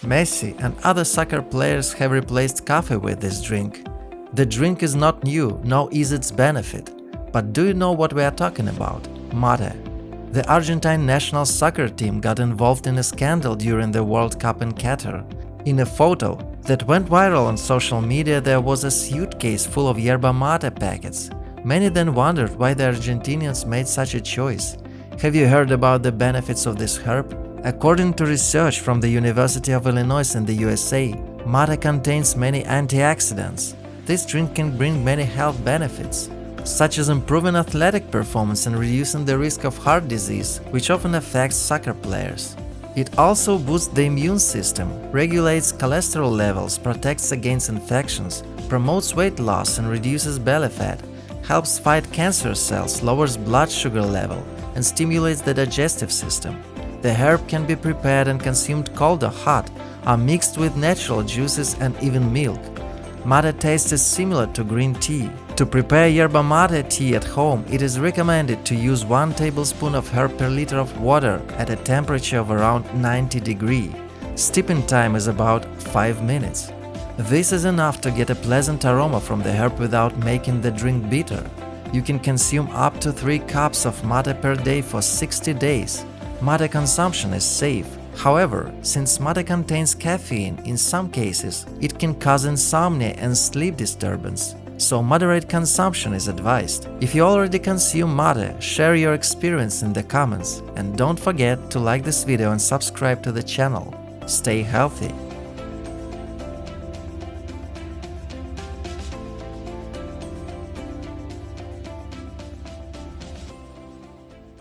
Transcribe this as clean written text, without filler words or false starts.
Messi and other soccer players have replaced coffee with this drink. The drink is not new, nor is its benefit. But do you know what we are talking about? Mate. The Argentine national soccer team got involved in a scandal during the World Cup in Qatar. In a photo that went viral on social media, there was a suitcase full of Yerba Mate packets. Many then wondered why the Argentinians made such a choice. Have you heard about the benefits of this herb? According to research from the University of Illinois in the USA, mate contains many antioxidants. This drink can bring many health benefits, such as improving athletic performance and reducing the risk of heart disease, which often affects soccer players. It also boosts the immune system, regulates cholesterol levels, protects against infections, promotes weight loss and reduces belly fat, helps fight cancer cells, lowers blood sugar level, and stimulates the digestive system. The herb can be prepared and consumed cold or hot, are mixed with natural juices and even milk. Mate taste is similar to green tea. To prepare yerba mate tea at home, it is recommended to use 1 tablespoon of herb per liter of water at a temperature of around 90 degrees. Steeping time is about 5 minutes. This is enough to get a pleasant aroma from the herb without making the drink bitter. You can consume up to 3 cups of mate per day for 60 days. Mate consumption is safe. However, since mate contains caffeine, in some cases, it can cause insomnia and sleep disturbance, so moderate consumption is advised. If you already consume mate, share your experience in the comments, and don't forget to like this video and subscribe to the channel. Stay healthy!